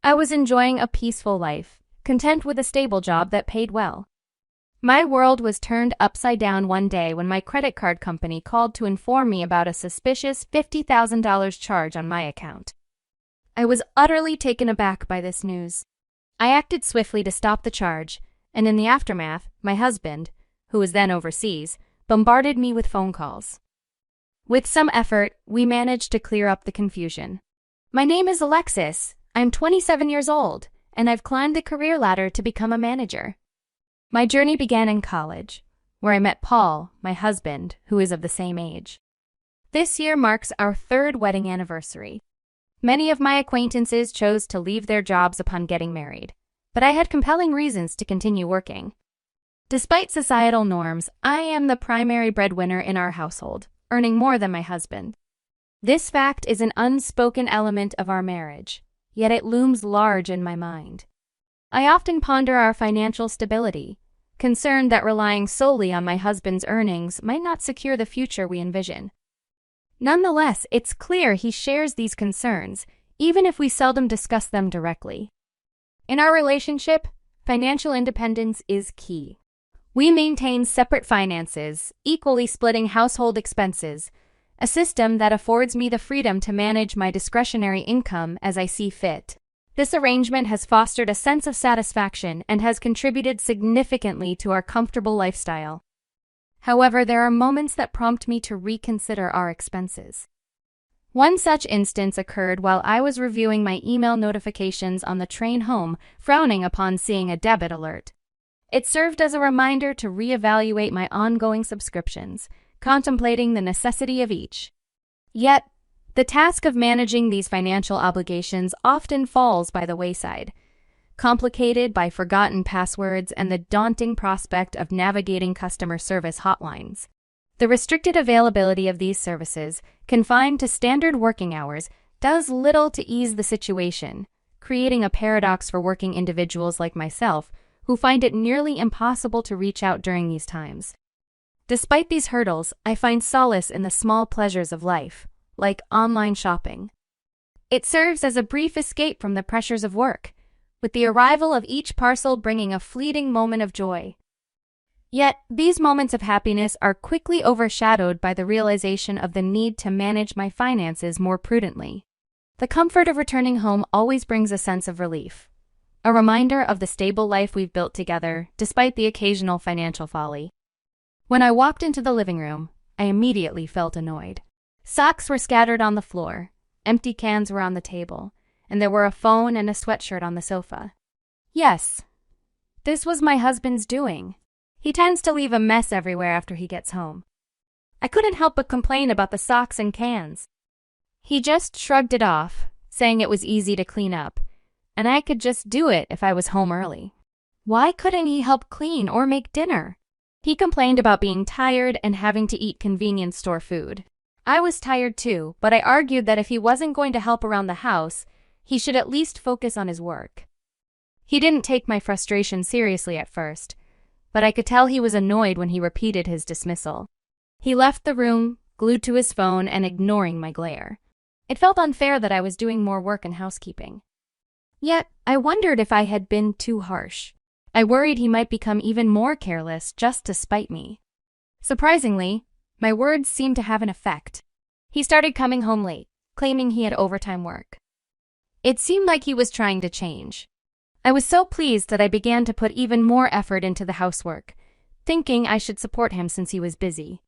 I was enjoying a peaceful life, content with a stable job that paid well. My world was turned upside down one day when my credit card company called to inform me about a suspicious $50,000 charge on my account. I was utterly taken aback by this news. I acted swiftly to stop the charge, and in the aftermath, my husband, who was then overseas, bombarded me with phone calls. With some effort, we managed to clear up the confusion. My name is Alexis. I'm 27 years old, and I've climbed the career ladder to become a manager. My journey began in college, where I met Paul, my husband, who is of the same age. This year marks our third wedding anniversary. Many of my acquaintances chose to leave their jobs upon getting married, but I had compelling reasons to continue working. Despite societal norms, I am the primary breadwinner in our household, earning more than my husband. This fact is an unspoken element of our marriage, yet it looms large in my mind. I often ponder our financial stability, concerned that relying solely on my husband's earnings might not secure the future we envision. Nonetheless, it's clear he shares these concerns, even if we seldom discuss them directly. In our relationship, financial independence is key. We maintain separate finances, equally splitting household expenses, a system that affords me the freedom to manage my discretionary income as I see fit. This arrangement has fostered a sense of satisfaction and has contributed significantly to our comfortable lifestyle. However, there are moments that prompt me to reconsider our expenses. One such instance occurred while I was reviewing my email notifications on the train home, frowning upon seeing a debit alert. It served as a reminder to reevaluate my ongoing subscriptions, contemplating the necessity of each. Yet, the task of managing these financial obligations often falls by the wayside, complicated by forgotten passwords and the daunting prospect of navigating customer service hotlines. The restricted availability of these services, confined to standard working hours, does little to ease the situation, creating a paradox for working individuals like myself who find it nearly impossible to reach out during these times. Despite these hurdles, I find solace in the small pleasures of life, like online shopping. It serves as a brief escape from the pressures of work, with the arrival of each parcel bringing a fleeting moment of joy. Yet, these moments of happiness are quickly overshadowed by the realization of the need to manage my finances more prudently. The comfort of returning home always brings a sense of relief, a reminder of the stable life we've built together, despite the occasional financial folly. When I walked into the living room, I immediately felt annoyed. Socks were scattered on the floor, empty cans were on the table, and there were a phone and a sweatshirt on the sofa. Yes, this was my husband's doing. He tends to leave a mess everywhere after he gets home. I couldn't help but complain about the socks and cans. He just shrugged it off, saying it was easy to clean up, and I could just do it if I was home early. Why couldn't he help clean or make dinner? He complained about being tired and having to eat convenience store food. I was tired too, but I argued that if he wasn't going to help around the house, he should at least focus on his work. He didn't take my frustration seriously at first, but I could tell he was annoyed when he repeated his dismissal. He left the room, glued to his phone and ignoring my glare. It felt unfair that I was doing more work in housekeeping. Yet, I wondered if I had been too harsh. I worried he might become even more careless just to spite me. Surprisingly, my words seemed to have an effect. He started coming home late, claiming he had overtime work. It seemed like he was trying to change. I was so pleased that I began to put even more effort into the housework, thinking I should support him since he was busy.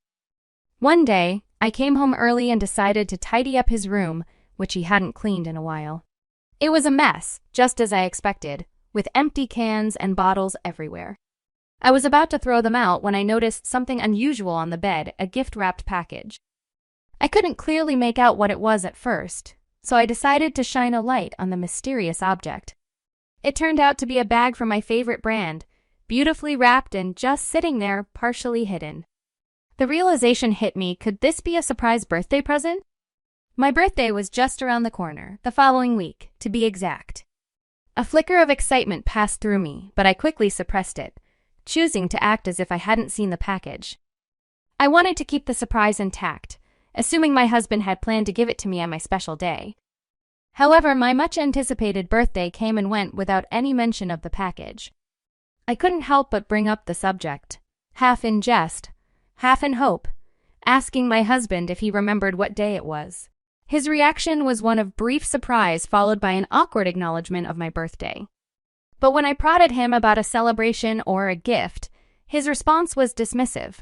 One day, I came home early and decided to tidy up his room, which he hadn't cleaned in a while. It was a mess, just as I expected, with empty cans and bottles everywhere. I was about to throw them out when I noticed something unusual on the bed, a gift-wrapped package. I couldn't clearly make out what it was at first, so I decided to shine a light on the mysterious object. It turned out to be a bag from my favorite brand, beautifully wrapped and just sitting there, partially hidden. The realization hit me, could this be a surprise birthday present? My birthday was just around the corner, the following week, to be exact. A flicker of excitement passed through me, but I quickly suppressed it, choosing to act as if I hadn't seen the package. I wanted to keep the surprise intact, assuming my husband had planned to give it to me on my special day. However, my much-anticipated birthday came and went without any mention of the package. I couldn't help but bring up the subject, half in jest, half in hope, asking my husband if he remembered what day it was. His reaction was one of brief surprise followed by an awkward acknowledgement of my birthday. But when I prodded him about a celebration or a gift, his response was dismissive,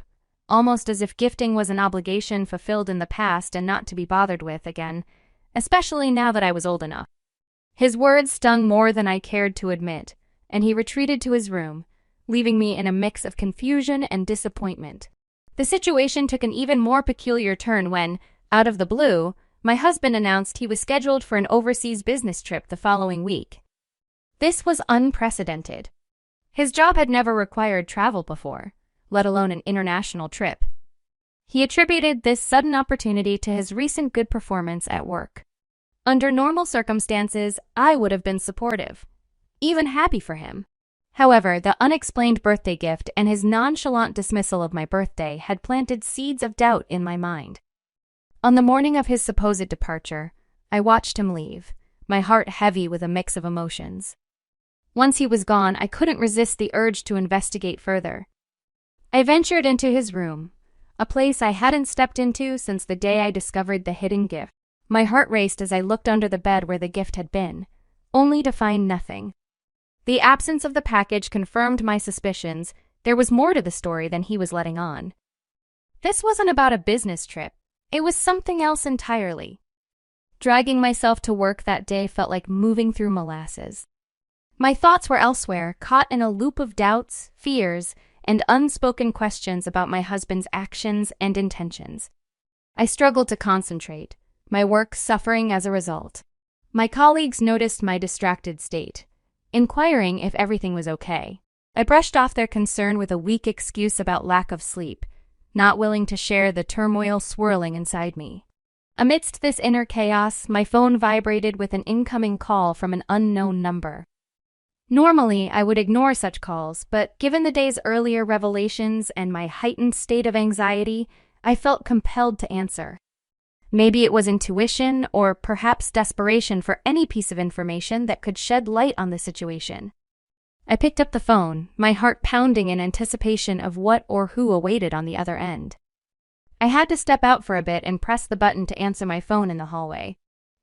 almost as if gifting was an obligation fulfilled in the past and not to be bothered with again, especially now that I was old enough. His words stung more than I cared to admit, and he retreated to his room, leaving me in a mix of confusion and disappointment. The situation took an even more peculiar turn when, out of the blue, my husband announced he was scheduled for an overseas business trip the following week. This was unprecedented. His job had never required travel before, let alone an international trip. He attributed this sudden opportunity to his recent good performance at work. Under normal circumstances, I would have been supportive, even happy for him. However, the unexplained birthday gift and his nonchalant dismissal of my birthday had planted seeds of doubt in my mind. On the morning of his supposed departure, I watched him leave, my heart heavy with a mix of emotions. Once he was gone, I couldn't resist the urge to investigate further. I ventured into his room, a place I hadn't stepped into since the day I discovered the hidden gift. My heart raced as I looked under the bed where the gift had been, only to find nothing. The absence of the package confirmed my suspicions. There was more to the story than he was letting on. This wasn't about a business trip. It was something else entirely. Dragging myself to work that day felt like moving through molasses. My thoughts were elsewhere, caught in a loop of doubts, fears, and unspoken questions about my husband's actions and intentions. I struggled to concentrate, my work suffering as a result. My colleagues noticed my distracted state, inquiring if everything was okay. I brushed off their concern with a weak excuse about lack of sleep, not willing to share the turmoil swirling inside me. Amidst this inner chaos, my phone vibrated with an incoming call from an unknown number. Normally, I would ignore such calls, but given the day's earlier revelations and my heightened state of anxiety, I felt compelled to answer. Maybe it was intuition or perhaps desperation for any piece of information that could shed light on the situation. I picked up the phone, my heart pounding in anticipation of what or who awaited on the other end. I had to step out for a bit and press the button to answer my phone in the hallway.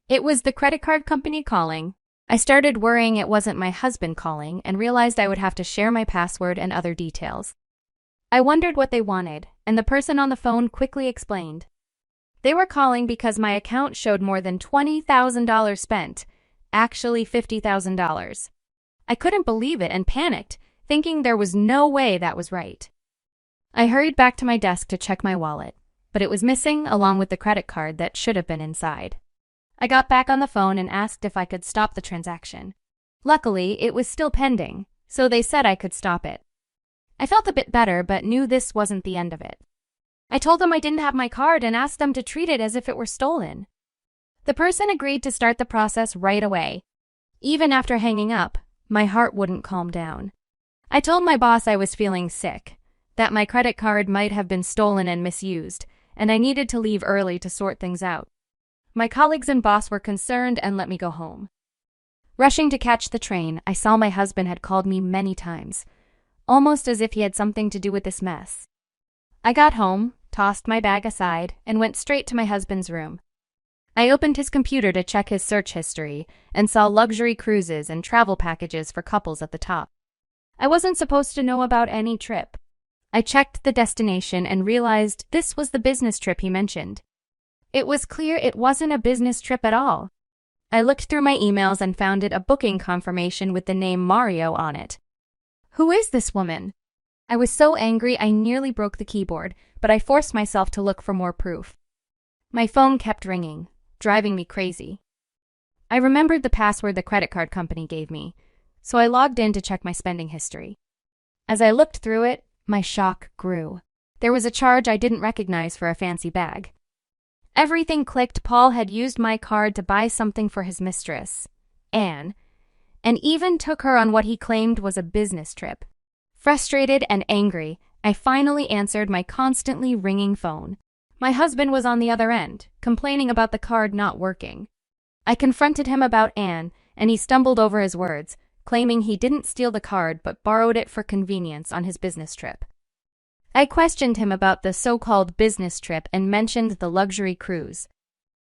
It was the credit card company calling. I started worrying it wasn't my husband calling and realized I would have to share my password and other details. I wondered what they wanted, and the person on the phone quickly explained. They were calling because my account showed more than $20,000 spent, actually $50,000. I couldn't believe it and panicked, thinking there was no way that was right. I hurried back to my desk to check my wallet, but it was missing along with the credit card that should have been inside. I got back on the phone and asked if I could stop the transaction. Luckily, it was still pending, so they said I could stop it. I felt a bit better, but knew this wasn't the end of it. I told them I didn't have my card and asked them to treat it as if it were stolen. The person agreed to start the process right away. Even after hanging up, my heart wouldn't calm down. I told my boss I was feeling sick, that my credit card might have been stolen and misused, and I needed to leave early to sort things out. My colleagues and boss were concerned and let me go home. Rushing to catch the train, I saw my husband had called me many times, almost as if he had something to do with this mess. I got home, tossed my bag aside, and went straight to my husband's room. I opened his computer to check his search history and saw luxury cruises and travel packages for couples at the top. I wasn't supposed to know about any trip. I checked the destination and realized this was the business trip he mentioned. It was clear it wasn't a business trip at all. I looked through my emails and found it a booking confirmation with the name Mario on it. Who is this woman? I was so angry I nearly broke the keyboard, but I forced myself to look for more proof. My phone kept ringing, driving me crazy. I remembered the password the credit card company gave me, so I logged in to check my spending history. As I looked through it, my shock grew. There was a charge I didn't recognize for a fancy bag. Everything clicked. Paul had used my card to buy something for his mistress, Anne, and even took her on what he claimed was a business trip. Frustrated and angry, I finally answered my constantly ringing phone. My husband was on the other end, complaining about the card not working. I confronted him about Anne, and he stumbled over his words, claiming he didn't steal the card but borrowed it for convenience on his business trip. I questioned him about the so-called business trip and mentioned the luxury cruise.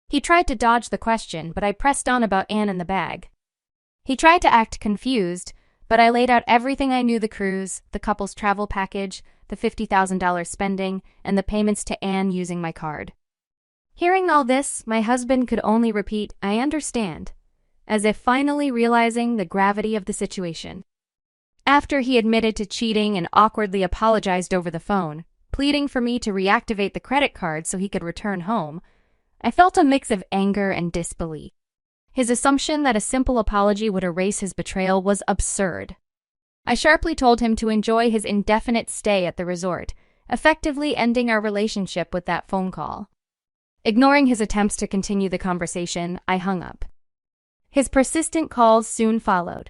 He tried to dodge the question, but I pressed on about Anne and the bag. He tried to act confused, but I laid out everything I knew: the cruise, the couple's travel package, the $50,000 spending, and the payments to Anne using my card. Hearing all this, my husband could only repeat, "I understand," as if finally realizing the gravity of the situation. After he admitted to cheating and awkwardly apologized over the phone, pleading for me to reactivate the credit card so he could return home, I felt a mix of anger and disbelief. His assumption that a simple apology would erase his betrayal was absurd. I sharply told him to enjoy his indefinite stay at the resort, effectively ending our relationship with that phone call. Ignoring his attempts to continue the conversation, I hung up. His persistent calls soon followed,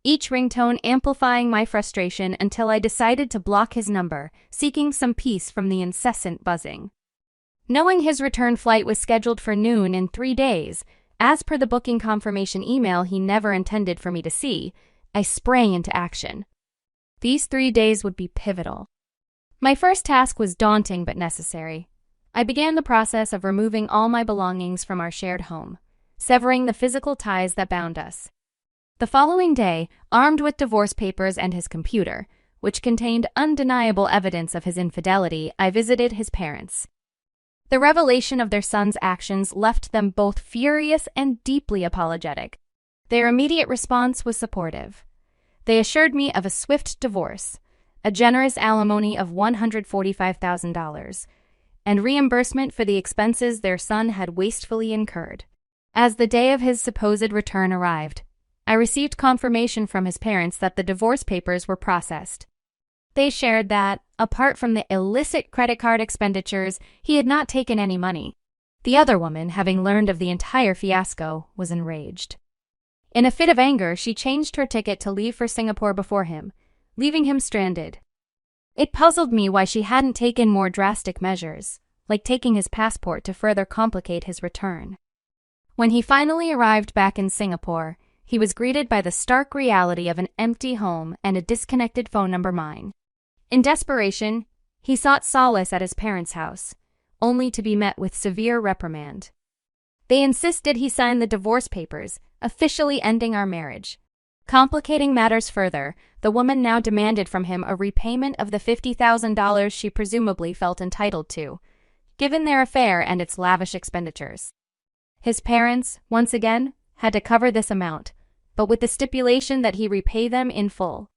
each ringtone amplifying my frustration until I decided to block his number, seeking some peace from the incessant buzzing. Knowing his return flight was scheduled for noon in 3 days, as per the booking confirmation email he never intended for me to see, I sprang into action. These 3 days would be pivotal. My first task was daunting but necessary. I began the process of removing all my belongings from our shared home, severing the physical ties that bound us. The following day, armed with divorce papers and his computer, which contained undeniable evidence of his infidelity, I visited his parents. The revelation of their son's actions left them both furious and deeply apologetic. Their immediate response was supportive. They assured me of a swift divorce, a generous alimony of $145,000, and reimbursement for the expenses their son had wastefully incurred. As the day of his supposed return arrived, I received confirmation from his parents that the divorce papers were processed. They shared that, apart from the illicit credit card expenditures, he had not taken any money. The other woman, having learned of the entire fiasco, was enraged. In a fit of anger, she changed her ticket to leave for Singapore before him, leaving him stranded. It puzzled me why she hadn't taken more drastic measures, like taking his passport to further complicate his return. When he finally arrived back in Singapore, he was greeted by the stark reality of an empty home and a disconnected phone number mine. In desperation, he sought solace at his parents' house, only to be met with severe reprimand. They insisted he sign the divorce papers, officially ending our marriage. Complicating matters further, the woman now demanded from him a repayment of the $50,000 she presumably felt entitled to, given their affair and its lavish expenditures. His parents, once again, had to cover this amount, but with the stipulation that he repay them in full.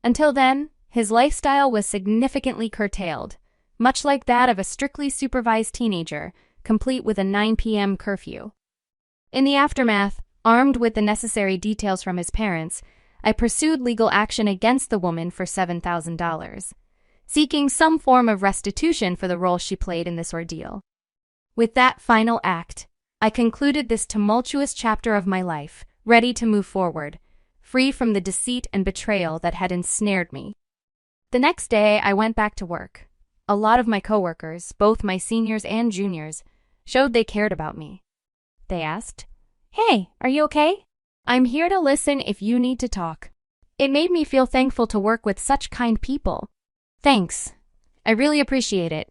Until then, his lifestyle was significantly curtailed, much like that of a strictly supervised teenager, complete with a 9 p.m. curfew. In the aftermath, armed with the necessary details from his parents, I pursued legal action against the woman for $7,000, seeking some form of restitution for the role she played in this ordeal. With that final act, I concluded this tumultuous chapter of my life, ready to move forward, free from the deceit and betrayal that had ensnared me. The next day, I went back to work. A lot of my coworkers, both my seniors and juniors, showed they cared about me. They asked, "Hey, are you okay? I'm here to listen if you need to talk." It made me feel thankful to work with such kind people. "Thanks. I really appreciate it.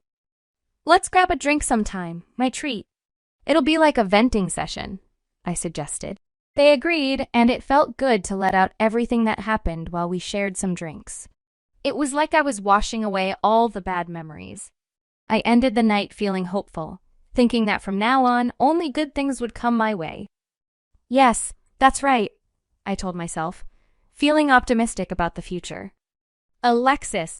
Let's grab a drink sometime, my treat. It'll be like a venting session," I suggested. They agreed, and it felt good to let out everything that happened while we shared some drinks. It was like I was washing away all the bad memories. I ended the night feeling hopeful, thinking that from now on, only good things would come my way. Yes, that's right, I told myself, feeling optimistic about the future. Alexis,